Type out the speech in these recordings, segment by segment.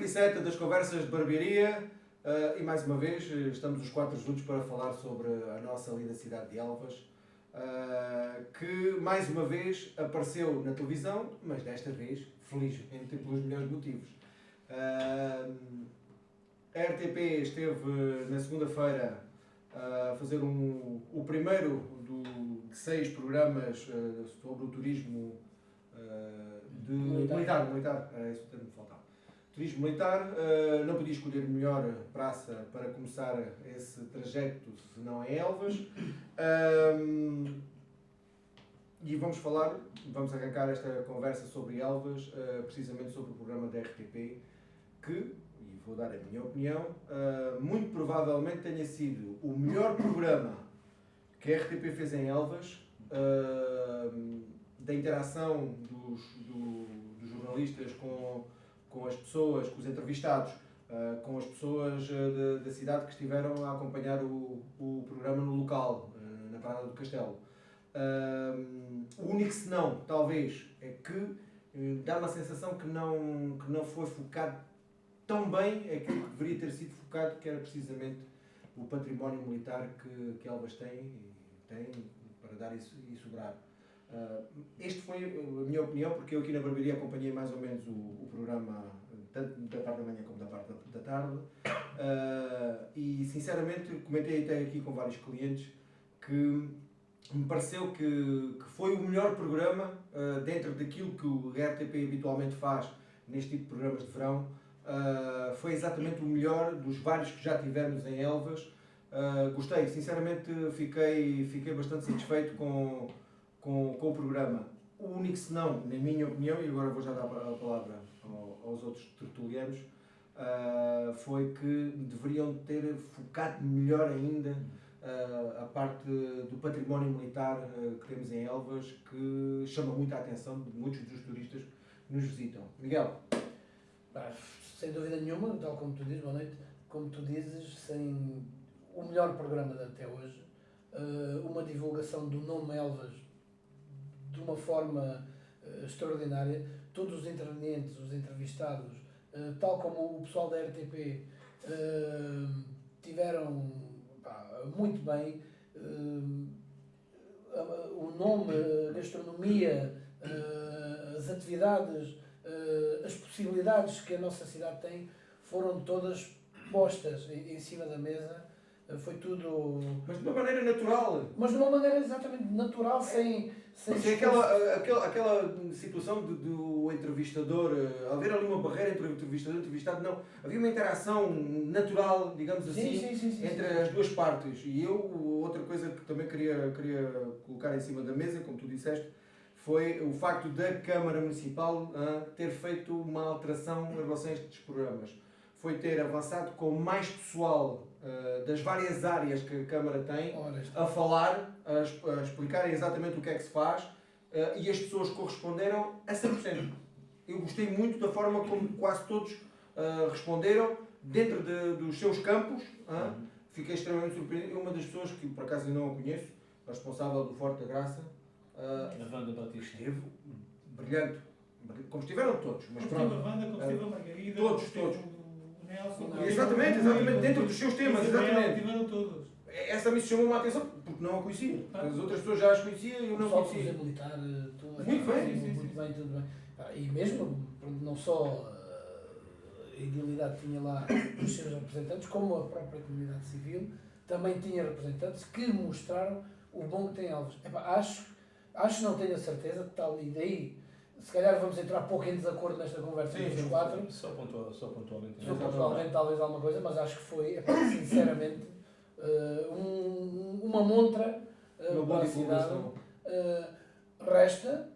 57 das conversas de barbearia e mais uma vez estamos os 4 juntos para falar sobre a nossa linda cidade de Elvas, que mais uma vez apareceu na televisão, mas desta vez, felizmente, pelos melhores motivos. A RTP esteve na segunda-feira a fazer o primeiro de 6 programas sobre o turismo militar, era isso que me faltava. Turismo militar, não podia escolher melhor praça para começar esse trajeto se não em Elvas. E vamos arrancar esta conversa sobre Elvas, precisamente sobre o programa da RTP, que, e vou dar a minha opinião, muito provavelmente tenha sido o melhor programa que a RTP fez em Elvas, da interação dos jornalistas com as pessoas, com os entrevistados, com as pessoas da cidade que estiveram a acompanhar o programa no local, na Parada do Castelo. O único senão, talvez, é que dá uma sensação que não foi focado tão bem aquilo que deveria ter sido focado, que era precisamente o património militar que Elvas tem para dar e sobrar. Este foi a minha opinião, porque eu aqui na barbearia acompanhei mais ou menos o programa, tanto da parte da manhã como da parte da tarde, e sinceramente comentei até aqui com vários clientes que me pareceu que foi o melhor programa dentro daquilo que o RTP habitualmente faz neste tipo de programas de verão. Foi exatamente o melhor dos vários que já tivemos em Elvas. Gostei, sinceramente fiquei bastante satisfeito com o programa. O único senão, na minha opinião, e agora vou já dar a palavra aos outros tertulianos, foi que deveriam ter focado melhor ainda a parte do património militar que temos em Elvas, que chama muita atenção de muitos dos turistas que nos visitam. Miguel? Sem dúvida nenhuma, tal como tu dizes, boa noite, como tu dizes, sem o melhor programa de até hoje, uma divulgação do nome Elvas de uma forma extraordinária, todos os intervenientes, os entrevistados, tal como o pessoal da RTP, tiveram muito bem, o nome, a gastronomia, as atividades, as possibilidades que a nossa cidade tem foram todas postas em cima da mesa. Foi tudo... Mas de uma maneira natural. Mas de uma maneira exatamente natural, sem aquela situação do entrevistador, haver ali uma barreira entre o entrevistador e o entrevistado, não. Havia uma interação natural, digamos assim, sim, entre as duas partes. E outra coisa que também queria colocar em cima da mesa, como tu disseste, foi o facto da Câmara Municipal ter feito uma alteração em relação a estes programas. Foi ter avançado com mais pessoal das várias áreas que a Câmara tem a falar, a explicarem exatamente o que é que se faz, e as pessoas corresponderam a 100%. Eu gostei muito da forma como quase todos responderam dentro dos seus campos. Fiquei extremamente surpreendido. Uma das pessoas que por acaso eu não a conheço, a responsável do Forte da Graça, a Wanda Batista, esteve brilhante, como estiveram todos, mas como pronto, esteve a Wanda, como esteve a Margarida, todos. O Nelson, Exatamente, dentro dos seus temas, exatamente. Tiveram todos. Essa me chamou uma atenção porque não a conhecia. As outras pessoas já as conheciam e eu não conhecia. militar, tudo Muito bem, muito bem, tudo bem. E mesmo, não só a Idilidade tinha lá os seus representantes, como a própria comunidade civil também tinha representantes que mostraram o bom que tem Elvas. Acho, não tenho a certeza, tal, e daí, se calhar vamos entrar pouco em desacordo nesta conversa entre os 4. Só pontualmente. Só pontualmente talvez alguma coisa, mas acho que foi, sinceramente, uma montra para a cidade. Resta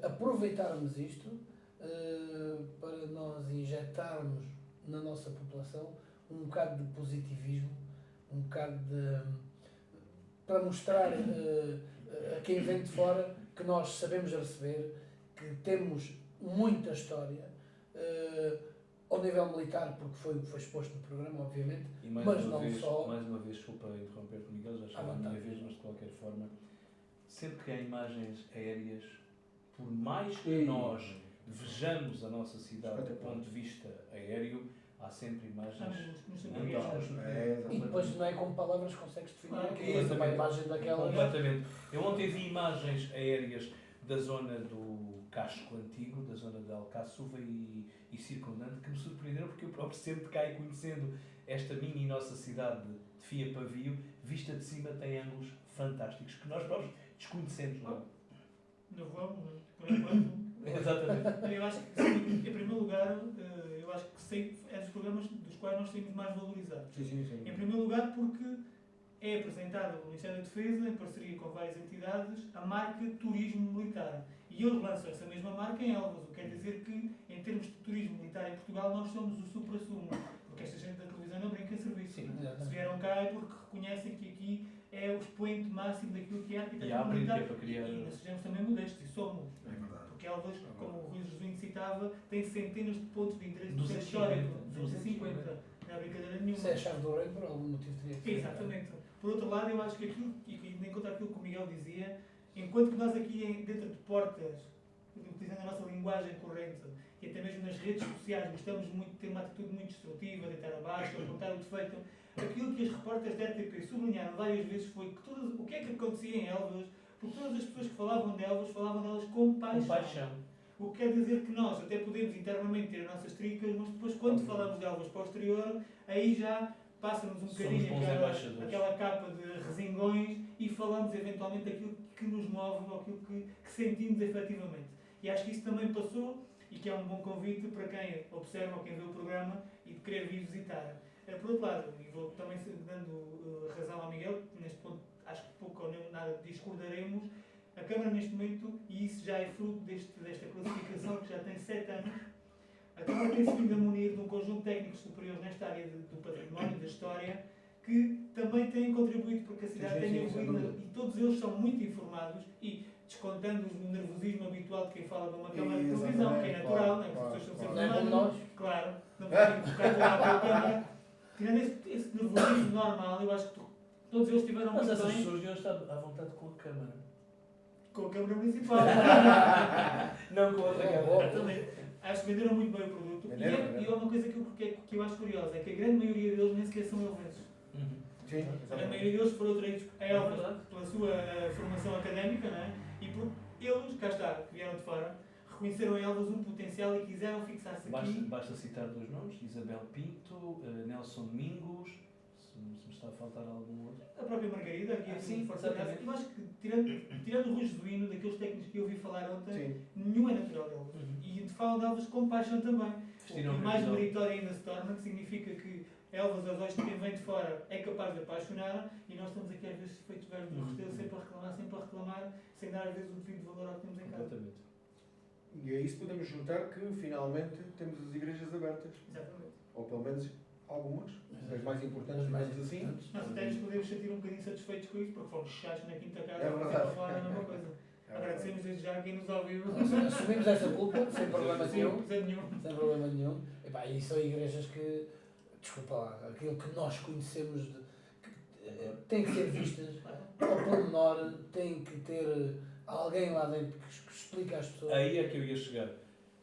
aproveitarmos isto para nós injetarmos na nossa população um bocado de positivismo, um bocado para mostrar a quem vem de fora que nós sabemos receber, que temos muita história ao nível militar, porque foi exposto no programa, obviamente, mas não só. Mais uma vez, desculpa interromper com o Miguel, já chegou a minha vez, mas de qualquer forma, sempre que há imagens aéreas, por mais que nós vejamos a nossa cidade do Espetacular. ponto de vista aéreo, há sempre imagens Nos muito sapagueiros. E depois não é com palavras que consegues definir Claro. aquilo, mas também a imagem daquela. completamente. Eu ontem vi imagens aéreas da zona do casco antigo, da zona de Alcáçova e circundante, que me surpreenderam porque eu próprio sempre caio conhecendo esta mini nossa cidade de Fia Pavio, vista de cima tem ângulos fantásticos que nós próprios desconhecemos. Não? No voo, por enquanto. Exatamente. Eu acho que, em primeiro lugar, eu acho que é dos programas dos quais nós temos mais valorizado. Sim. Em primeiro lugar, porque é apresentado pelo Ministério da Defesa, em parceria com várias entidades, a marca Turismo Militar. E eles lançam essa mesma marca em Elvas, o que quer dizer que, em termos de turismo militar em Portugal, nós somos o supra-sumo. Porque esta gente da televisão não brinca em serviço. Sim. Se vieram cá é porque reconhecem que aqui é o expoente máximo daquilo que é a E arquitetura abrem militar. tempo a criar. E nós sejamos também modestos, e somos. É verdade. Porque Elvas, como o Rui Jesuíno citava, tem centenas de pontos de interesse 250. histórico. 250. Não é brincadeira nenhuma. Se é a chave do rei, por algum motivo teria que ser. Exatamente. Por outro lado, eu acho que aquilo, e indo em contra aquilo que o Miguel dizia, enquanto que nós aqui dentro de portas, utilizando a nossa linguagem corrente, e até mesmo nas redes sociais, gostamos muito de ter uma atitude muito destrutiva, deitar abaixo, apontar o defeito, aquilo que as repórteres da RTP sublinharam várias vezes foi que o que é que acontecia em Elvas, porque todas as pessoas que falavam delas com paixão. Com paixão. O que quer dizer que nós até podemos internamente ter as nossas tricas, mas depois quando falamos de Elvas para o exterior, aí já passa-nos um Somos bocadinho bons embaixadores. aquela capa de resingões e falamos eventualmente aquilo que nos move ou aquilo que sentimos efetivamente. E acho que isso também passou e que é um bom convite para quem observa ou quem vê o programa e de querer vir visitar. Por outro lado, e vou também dando razão ao Miguel, neste ponto acho que pouco ou nem nada discordaremos, a Câmara neste momento, e isso já é fruto desta classificação que já tem 7 anos, a Câmara tem-se vindo a munir de um conjunto de técnicos superiores nesta área do património, da história, que também têm contribuído para que a cidade tenha evoluído, e todos eles são muito informados e descontando o nervosismo habitual de quem fala de uma câmara de televisão, que é natural, né? As pessoas são sempre Não é como nós. claro, não podem colocar lá para a câmara. Tirando esse nervosismo normal, eu acho que todos eles estiveram Mas muito essas bem pessoas deviam estar à vontade com a Câmara. com a Câmara Municipal. Não com a outra Câmara. Também. Acho que venderam muito bem o produto. Venderam. E é uma coisa que eu acho curiosa, é que a grande maioria deles nem sequer são elvenses. Uhum. Sim, A grande maioria deles foram atraídos a É Elvas verdade. pela sua formação académica, não é? E por eles, cá está, que vieram de fora, reconheceram em Elvas um potencial e quiseram fixar-se aqui. Basta citar 2 nomes, Isabel Pinto, Nelson Domingos, se me está a faltar algum outro. A própria Margarida, aqui a Sim, Força Graça. exatamente. Eu acho que, tirando o Rui Jesuíno, daqueles técnicos que eu ouvi falar ontem, sim. nenhum é natural deles. Uhum. E falam de Elvas com paixão também. Vestiram E a mais camisola. meritório ainda se torna, que significa que Elvas, aos olhos de quem vem de fora, é capaz de apaixonar, e nós estamos aqui às vezes feitos velhos do Restelo, sempre a reclamar, sem dar às vezes o devido valor ao que temos em casa. Completamente. E a isso podemos juntar que finalmente temos as igrejas abertas. Exatamente. Ou pelo menos algumas, as mais importantes, As mais digamos assim. importantes. Nós até nos podemos sentir um bocadinho satisfeitos com isso, porque fomos chachos na quinta casa, É sempre a verdade. falar a mesma coisa. Agradecemos desde já a quem nos ouviu. Assumimos essa culpa, sem problema Sim, nenhum. sem nenhum. Sem problema nenhum. E são igrejas que, desculpa lá, aquilo que nós conhecemos, têm que ser vistas ao pormenor, tem que ter alguém lá dentro que explique às pessoas. Aí é que eu ia chegar.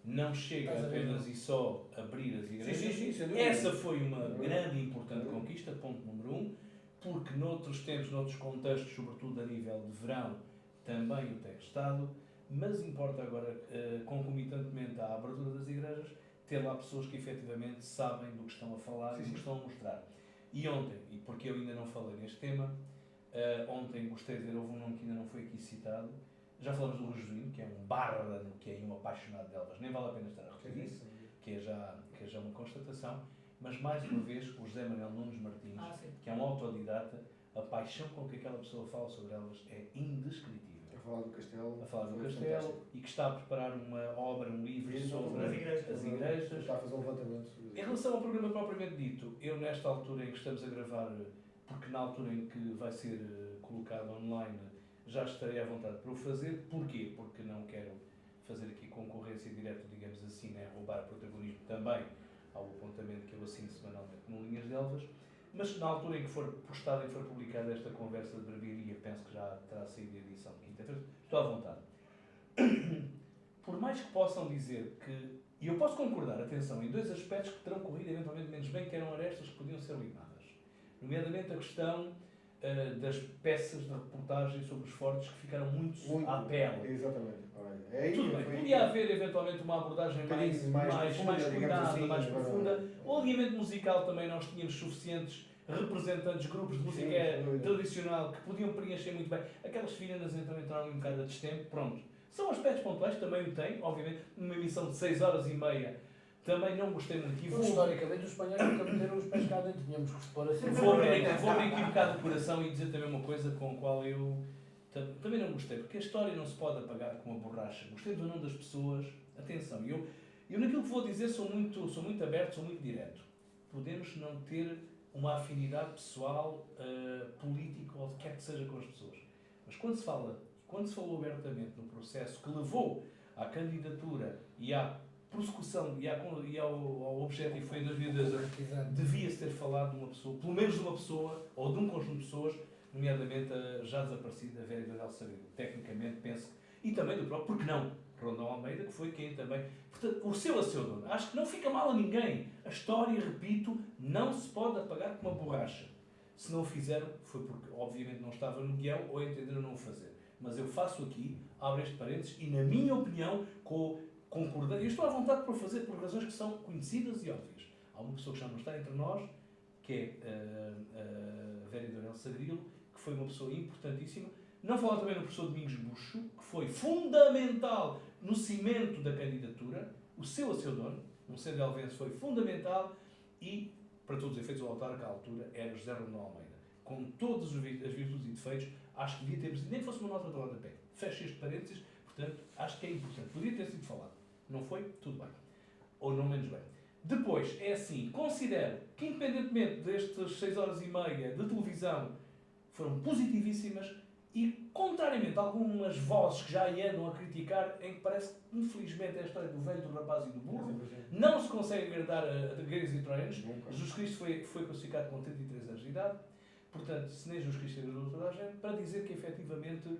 Não chega Estás a ver? apenas e só abrir as igrejas. Sim, sem dúvida. Essa foi uma grande e importante conquista, ponto número 1, porque noutros tempos, noutros contextos, sobretudo a nível de verão, também o tem estado, mas importa agora, concomitantemente à abertura das igrejas, ter lá pessoas que efetivamente sabem do que estão a falar e do que estão a mostrar. E ontem, e porque eu ainda não falei neste tema, ontem gostei de dizer, houve um nome que ainda não foi aqui citado, já falamos do Rui Jesuíno, que é um bárbaro, que é um apaixonado de Elvas, nem vale a pena estar a repetir isso, que é já uma constatação, mas mais uma vez o José Manuel Nunes Martins, Sim. que é um autodidata, a paixão com que aquela pessoa fala sobre Elvas é indescritível. A falar do castelo. A falar do foi castelo fantástico. e que está a preparar uma obra, um livro Sim, sobre as igrejas. as igrejas. Está a fazer um levantamento. Em relação ao programa propriamente dito, eu nesta altura em que estamos a gravar, porque na altura em que vai ser colocado online, já estarei à vontade para o fazer. Porquê? Porque não quero fazer aqui concorrência direta, digamos assim, né? Roubar protagonismo também ao apontamento que eu assino semanalmente no Linhas de Elvas. Mas na altura em que for postada e for publicada esta conversa de barbearia, penso que já terá saído a edição de quinta-feira, estou à vontade. por mais que possam dizer que, e eu posso concordar, atenção, em dois aspectos que terão corrido eventualmente menos bem, que eram arestas que podiam ser limadas. Nomeadamente a questão das peças de reportagem sobre os fortes que ficaram muito à pele. Exatamente. Olha, Tudo bem, podia haver eventualmente uma abordagem mais cuidada, assim, mais profunda. O alinhamento musical também nós tínhamos suficientes representantes, grupos de música tradicional que podiam preencher muito bem. Aquelas finas então entraram um bocado a destempo, pronto. São aspectos pontuais, também o tem, obviamente, numa emissão de 6h30, também não gostei muito. Mas, historicamente, os espanhóis nunca meteram os pés cá dentro, tínhamos que expor assim. Vou abrir aqui um bocado de coração e dizer também uma coisa com a qual eu também não gostei, porque a história não se pode apagar com uma borracha. Gostei do nome das pessoas, atenção, eu naquilo que vou dizer sou muito aberto, sou muito direto. Podemos não ter uma afinidade pessoal, política ou de quer que seja com as pessoas, mas quando se falou abertamente no processo que levou à candidatura e à prossecução e ao objetivo foi em 2012, devia-se ter falado de uma pessoa, pelo menos de uma pessoa ou de um conjunto de pessoas, nomeadamente a já desaparecida Vera Idorel Sagredo. Tecnicamente penso, e também do próprio, porque não, Rondão Almeida, que foi quem também, portanto, o seu a seu dono. Acho que não fica mal a ninguém. A história, repito, não se pode apagar com uma borracha. Se não o fizeram, foi porque obviamente não estava no guião ou entenderam não o fazer. Mas eu faço aqui, abro este parênteses, e na minha opinião, concordando, eu estou à vontade para o fazer por razões que são conhecidas e óbvias. Há uma pessoa que já não está entre nós, que é a Vera Idorel Sagrilo, que foi uma pessoa importantíssima. Não falar também no professor Domingos Buxo, que foi fundamental no cimento da candidatura, o seu a seu dono, um ser de Alvense, foi fundamental e, para todos os efeitos, o autarca à altura era José Rondão Almeida. Com todas as virtudes e defeitos, acho que devia ter sido, nem que fosse uma nota de rodapé. Fecho este parênteses, portanto, acho que é importante. Podia ter sido falado. Não foi? Tudo bem. Ou não menos bem. Depois, é assim, considero que, independentemente destas 6h30 de televisão, foram positivíssimas e, contrariamente a algumas vozes que já andam a criticar, em que parece que, infelizmente, é a história do velho, do rapaz e do burro, não se consegue agradar a gays e troianos. Jesus Cristo foi crucificado com 33 anos de idade, portanto, se nem Jesus Cristo agradou toda a gente, para dizer que, efetivamente,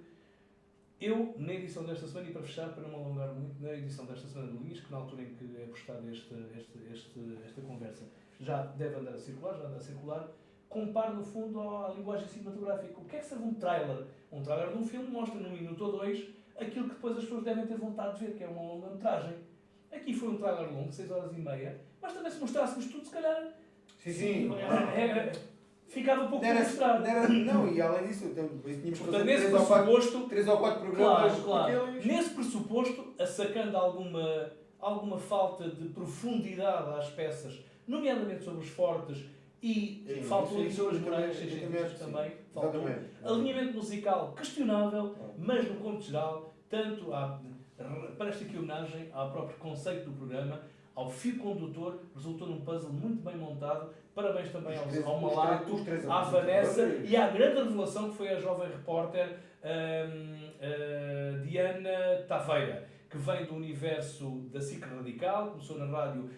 eu, na edição desta semana, e para fechar, para não me alongar muito, na edição desta semana do Linhas, que na altura em que é postada esta conversa já deve andar a circular, já anda a circular, comparo no fundo à linguagem cinematográfica. O que é que serve um trailer? Um trailer de um filme mostra num minuto ou dois aquilo que depois as pessoas devem ter vontade de ver, que é uma longa-metragem. Aqui foi um trailer longo, 6h30, mas também se mostrássemos tudo, se calhar... Sim. Ficava um pouco frustrado. Não, e além disso, tínhamos que fazer nesse 3 ou 4 programas. Claro. Nesse pressuposto, assacando alguma falta de profundidade às peças, nomeadamente sobre os fortes, e faltou ali sobre as muralhas também. Faltou. Alinhamento musical questionável, mas no conto geral, tanto para esta aqui homenagem ao próprio conceito do programa, ao fio condutor, resultou num puzzle muito bem montado. Parabéns também ao Malato, à Vanessa e à grande revelação que foi a jovem repórter Diana Taveira, que vem do universo da SIC Radical, começou na rádio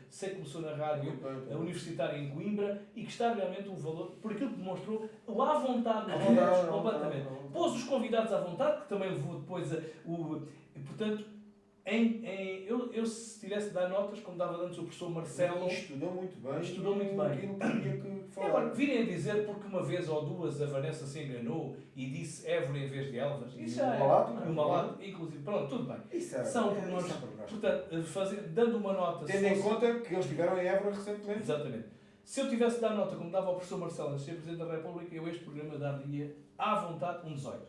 universitária em Coimbra e que está realmente um valor, por aquilo que demonstrou, à vontade nos diretos, completamente. Pôs os convidados à vontade, que também levou depois portanto, eu se tivesse de dar notas, como dava antes o professor Marcelo... Estudou muito bem. Aquilo que tinha que falar. Agora, virem a dizer, porque uma vez ou duas a Vanessa se enganou e disse Évora em vez de Elvas. Isso já é. E o Malato, inclusive. Pronto, tudo bem. São pormenores. Portanto, dando uma nota... Tendo em conta que eles estiveram em Évora recentemente. Exatamente. Se eu tivesse de dar nota, como dava ao professor Marcelo antes de ser Presidente da República, eu este programa daria à vontade um 18.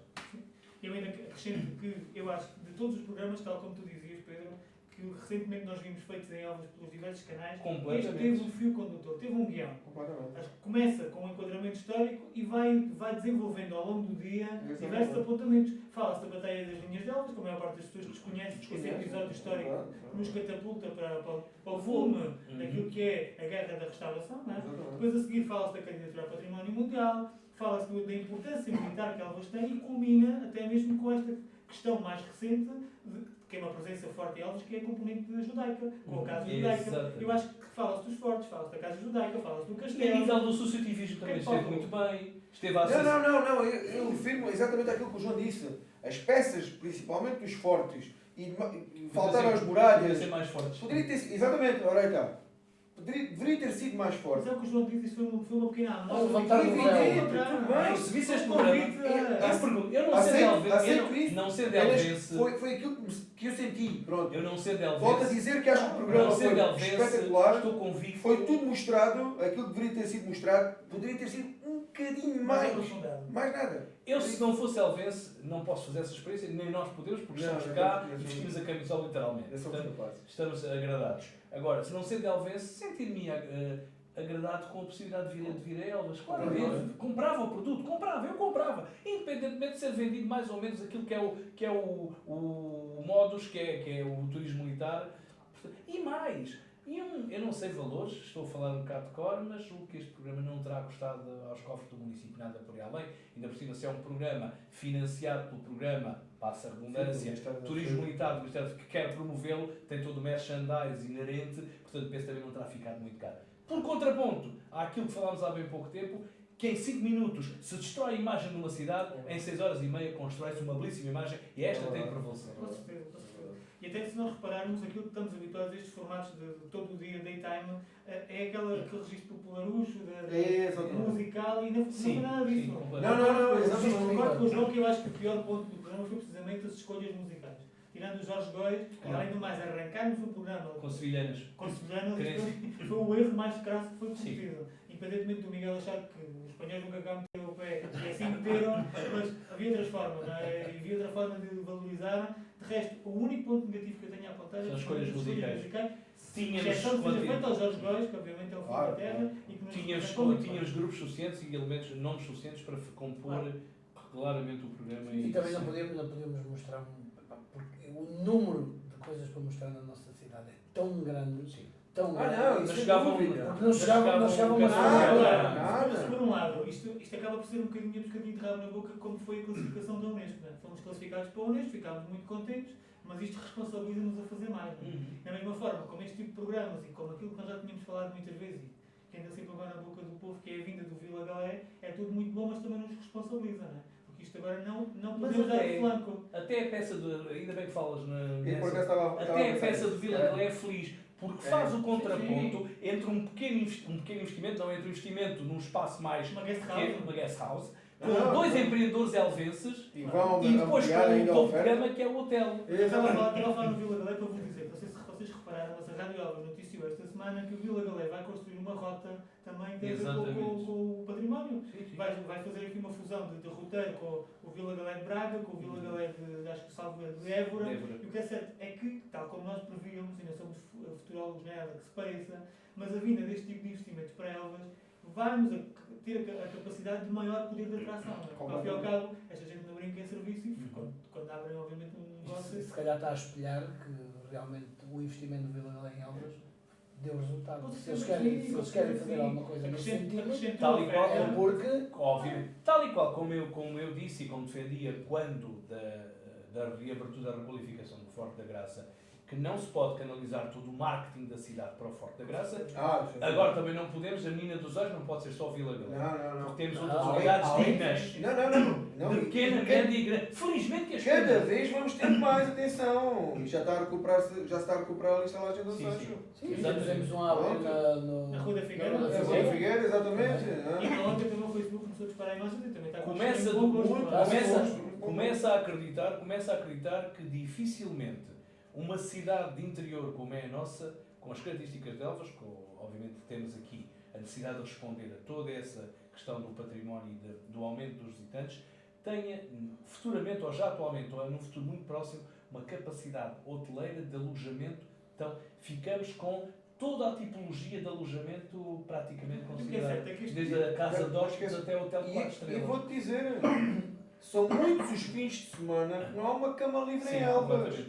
Eu ainda acrescento que eu acho que de todos os programas, tal como tu dizias, Pedro, que recentemente nós vimos feitos em Elvas pelos diversos canais, este teve um fio condutor, teve um guião. Acho que começa com um enquadramento histórico e vai desenvolvendo ao longo do dia diversos apontamentos. Fala-se da Batalha das Linhas de Elvas, que a maior parte das pessoas desconhece esse episódio histórico que nos catapulta para o volume daquilo que é a Guerra da Restauração. Não é? Depois a seguir fala-se da candidatura ao Património Mundial, fala-se da importância militar que Elvas tem e culmina até mesmo com esta questão mais recente, que é uma presença forte em Elvas, que é a componente judaica, com a Casa Judaica. Eu acho que fala-se dos fortes, fala-se da Casa Judaica, fala-se do castelo. E a nível do associativismo também esteve muito bem. Esteve a Não, eu refiro exatamente àquilo que o João disse. As peças, principalmente dos fortes, e faltaram as muralhas. Ser mais fortes. Poderia ter sido, exatamente, ora aí está. Deveria ter sido mais Mas forte. é o que o João disse, isso foi uma pequena amostra. levantar o véu. Tudo bem. Se visse este convite, programa, eu não Aceito isso. não sei de Alvense. Foi aquilo que eu senti. Pronto. Eu não sei de Alvense. Volto a dizer que acho que o programa Não sei de foi Alvense. espetacular. Estou convicto. Foi tudo mostrado, aquilo que deveria ter sido mostrado, poderia ter sido um bocadinho mais. Mais nada. Eu, se não fosse Alvense, não posso fazer essa experiência, nem nós podemos, porque estamos cá e vestimos a camisola literalmente. Portanto, estamos agradados. Agora, se não ser de Alvense, sentir-me agradado com a possibilidade de vir a Elvas. Claro, eu comprava o produto, eu comprava. Independentemente de ser vendido mais ou menos aquilo que é o modus, que é o turismo militar. E mais. Eu não sei valores, estou a falar um bocado de cor, mas julgo que este programa não terá custado aos cofres do município nada por aí além. Ainda por cima, se é um programa financiado pelo programa, passa a redundância, turismo militar do Ministério que quer promovê-lo, tem todo o merchandise inerente, portanto penso que também não terá ficado muito caro. Por contraponto, há aquilo que falámos há bem pouco tempo, que em 5 minutos se destrói a imagem de uma cidade, em 6 horas e meia constrói-se uma belíssima imagem e esta tem que prevalecer. Com certeza, com certeza. E até se nós repararmos, aquilo que estamos habituados a estes formatos de todo o dia, daytime, é aquele registro popularucho, musical, e não foi nada disso. Não, Eu concordo com o João que eu acho que o pior ponto do programa foi precisamente as escolhas musicais. Tirando o Jorge Góis, e além do mais, arrancarmos o programa Com sevilhanas. Foi o erro mais crasso que foi possível. Independentemente do Miguel achar que os espanhóis nunca cá meteram o pé, e assim meteram, mas havia outras formas, não é? E havia outra forma de valorizar. De resto, o único ponto negativo que eu tenho a apontar é as escolhas musicais. Tínhamos exceção que seja feita ao Jorge Góis, que obviamente é o filho da terra, e que tínhamos grupos suficientes e elementos, nomes suficientes para compor claramente o programa. E também não podemos mostrar, porque o número de coisas para mostrar na nossa cidade é tão grande. Sim. Tão grande. Não chegavam não chegavam a nada. Por um lado, isto acaba por ser um bocadinho de rabo na boca, como foi a classificação da Unesco. Né? Fomos classificados para a Unesco, ficámos muito contentes, mas isto responsabiliza-nos a fazer mais. Né? Da mesma forma, como este tipo de programas e como aquilo que nós já tínhamos falado muitas vezes e que ainda sempre agora na boca do povo, que é a vinda do Vila Galé, é tudo muito bom, mas também nos responsabiliza. Né? Porque isto agora não podemos dar de flanco. Até a peça ainda bem que falas até a peça do Vila Galé é feliz. Porque faz o contraponto entre um pequeno investimento, não entre um investimento num espaço mais pequeno, uma guest house, com dois empreendedores elvenses e depois com um topo de gama que é o hotel. Eu estava a falar no Vila Galé para vos dizer, não sei se vocês repararam, mas a Rádio Elvas noticiou esta semana que o Vila Galé vai construir uma rota também tem a ver com o património. Vai fazer aqui uma fusão de roteiro com o Vila Galé de Braga, com o Vila Galé de, acho que salvo de Évora. E o que é certo é que, tal como nós prevíamos, ainda somos futurólogos nada que se pareça, mas a vinda deste tipo de investimentos para Elvas vai-nos ter a capacidade de maior poder de atração. Ao fim e ao cabo, esta gente não brinca em serviço e quando abrem, obviamente, um negócio. Se calhar está a espelhar que realmente o investimento do Vila Galé em Elvas deu resultado. Se eles querem fazer alguma coisa nesse sentido, tal e qual, é porque, obviamente, tal e qual como eu disse e como defendia quando da reabertura da requalificação do Forte da Graça, que não se pode canalizar todo o marketing da cidade para o Forte da Graça. Agora também não podemos, a menina dos olhos não pode ser só Vila Galé. Não. Porque temos outras unidades dignas. Não. De pequena, média e grande. Felizmente que as cada vez vamos ter mais atenção. E já se está a recuperar a instalagem do Sancho. Sim, fizemos um abrir na Rua da Figueira. Na Rua da Figueira, exatamente. E ontem também o Facebook começou a disparar imagens e também está começa a acreditar que dificilmente uma cidade de interior como é a nossa, com as características de Elvas, obviamente temos aqui a necessidade de responder a toda essa questão do património e do aumento dos visitantes, tenha futuramente, ou já atualmente, ou num futuro muito próximo, uma capacidade hoteleira de alojamento. Então, ficamos com toda a tipologia de alojamento praticamente considerada. Desde a casa de hóspedes até o hotel de 4 estrelas. E vou-te dizer, são muitos os fins de semana que não há uma cama livre em Elvas.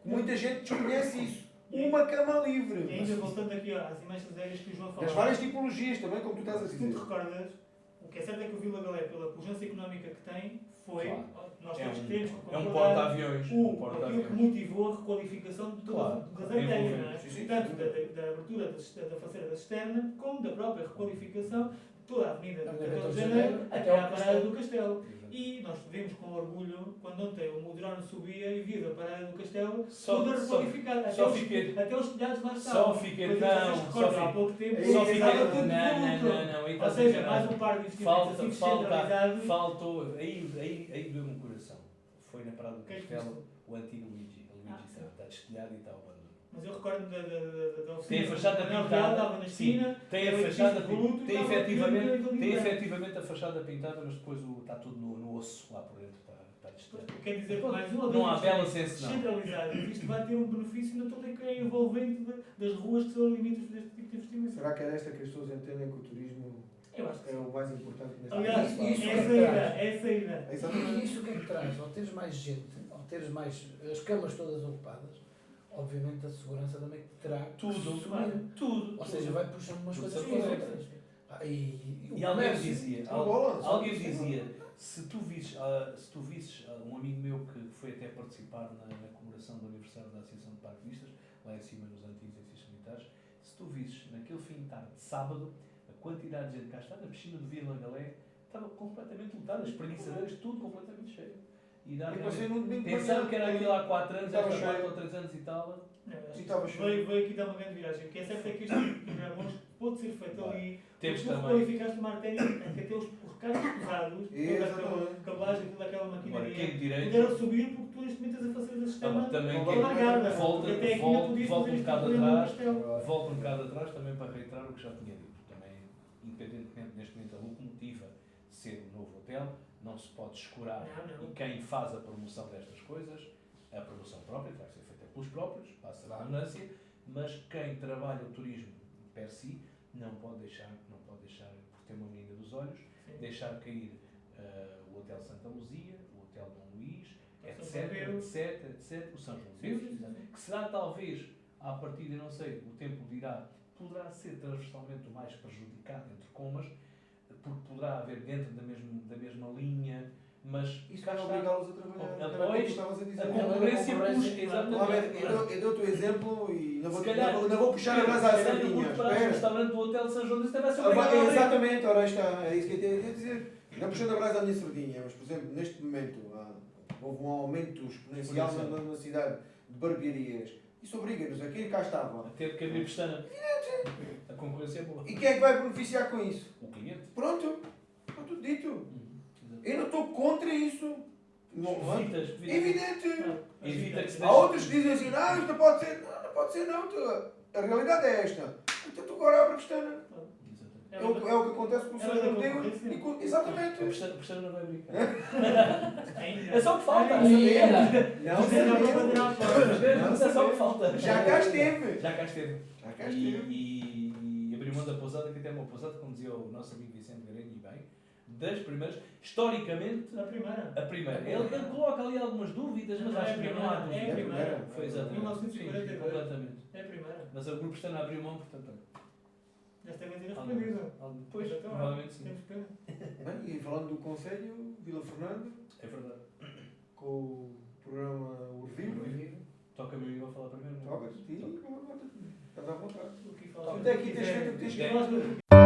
Muita gente desconhece isso. Uma cama livre. E ainda voltando aqui às imagens aéreas que o João falou. Das várias tipologias também, como tu estás a dizer. Se tu te recordas, o que é certo é que o Vila Galé, pela pujança económica que tem, foi. Nós temos que concordar aquilo que motivou a requalificação de todas as artérias. Tanto da abertura da faceira da cisterna, como da própria requalificação de toda a avenida do 14 de Janeiro até à parada do Castelo. E nós vimos com orgulho quando ontem o Moderno subia e via a parada do Castelo Só- toda só- requalificada. só Até fiquei- até os telhados lá Só estavam. fiquei. Coisas Não, que vocês recordam, há pouco tempo Só estava fiquei- tudo junto. Aí Ou estás a seja, enganar. mais um par de investimentos assim descentralizados. Faltou, aí doeu-me o coração. Foi na Parada do Que é que Castelo, viste? o antigo Luigi. O Luigi sim. está destelhado e está ao abandono. Mas eu recordo da oficina. Tem a fachada o Manuel pintada. Real estava na esquina. Tem a eu fachada disse voluto e tem estava efetivamente, tudo tem ligado. efetivamente a fachada pintada, mas depois está tudo no osso lá por dentro. Está destelhado. Quer dizer que mais um ou Não há dois bela senso, não. descentralizados. Isto vai ter um benefício na toda a cadeia envolvente das ruas que são limites deste tipo de investimento. Será que é esta que as pessoas entendem que o turismo Eu acho que é sim. o mais importante neste Aliás, Isso é é a que saída, traz. é a saída. É exatamente. E isso o que é que traz? Ao teres mais gente, ao teres mais as camas todas ocupadas, obviamente a segurança também terá que Tudo, subir. tudo. Ou seja, vai puxando umas Tudo coisas se para as aproveita. outras. E o E alguém comércio- dizia, Uma bola, só alguém que sim. dizia, se tu visses um amigo meu que foi até participar na comemoração do aniversário da Associação de Parquistas, lá em cima nos antigos edifícios militares, se tu visses naquele fim de tarde de sábado, a quantidade de gente que cá está na piscina de Vila Galé estava completamente lotada, as preguiçadeiras, tudo completamente cheio. E dá Eu passei num domingo de pensava manhã, que era aquilo há 4 anos, estava há 4 cheio. ou 3 anos e tal. Não, acho E que estava cheio. veio aqui dar uma grande viragem. O que é certo é que este tipo de programas pode ser feito ali. Temos Tu também. qualificaste uma artéria em que até os recargos pesados, toda aquela Exatamente. cabelagem, toda aquela Agora, maquinaria, quem de direito. puderam subir porque tu neste momento estás a fazer o sistema Também Volta- quem- toda largada. volta- Porque até aqui volta- não podias volta fazer um isto bocado dentro do atrás. castelo. Volto um bocado atrás também para reiterar o que já tinha dito. Também, independentemente neste momento a locomotiva ser o novo hotel, não se pode escurar. Não. E quem faz a promoção destas coisas, a promoção própria, que vai ser feita pelos próprios, passa a redundância, mas quem trabalha o turismo per si, não pode deixar, por ter uma menina dos olhos, Sim. deixar cair o Hotel Santa Luzia, o Hotel Dom Luís, São etc, João etc, o São João de Deus, que será talvez, à partida, não sei, o tempo dirá, poderá ser transversalmente o mais prejudicado, entre comas, porque poderá haver dentro da mesma linha, mas Isso cá vai está. obrigá-los a trabalhar. Pois, Era o que tu estavas a dizer. A concorrência puxa, Claramente, exatamente. eu dou-te o exemplo e não Se vou, calhar- não vou puxar a brasa à Se calhar no sardinha. curto prazo, o Espera. restaurante do Hotel de São João de Deus também vai ser Ah, obrigado a abrir. exatamente, ora aí está, é isso que eu ia dizer. Não puxando a brasa à minha sardinha, mas por exemplo, neste momento houve um aumento exponencial na cidade de barbearias. Isso obriga-nos a quem cá estava. A ter que abrir pestana. A concorrência é boa. E quem é que vai beneficiar com isso? O cliente. Pronto, está tudo dito. Exato. Eu não estou contra isso. Não, é? Evitas. Evidente. Evita que se Há outros que dizem assim, não, isto não pode ser. Não, não pode ser não. A realidade é esta. Então tu agora abre a pestana. Exatamente. É o que acontece com o É São da João de concorrência. Deus. A Exatamente. pestana não vai brincar. Ainda. É só o que falta. Ainda. Não Mas ainda sabemos. vou bater à porta. Mas é só o que falta. Já cá esteve. Já cá esteve. Já cá esteve. E abriu mão da pousada, que até é uma pousada, como dizia o nosso amigo Vicente Garenho, e bem, das primeiras, historicamente, A primeira. a primeira. Ele coloca ali algumas dúvidas, mas Não, acho é a que não há primeira, é a dúvida. primeira. Foi exatamente. 1942. Sim, completamente. É a primeira. Mas o grupo Pestana abriu mão, portanto. Esta é mentira respondida. Depois, Então, provavelmente sim. Temos pena. Bem, e falando do Conselho, Vila Fernando, É verdade. com o programa Urvivo, Toca-me a mim, vou falar primeiro. não é? toca-te e estás à vontade. O que falas? Até aqui tens feito o que tens É. feito.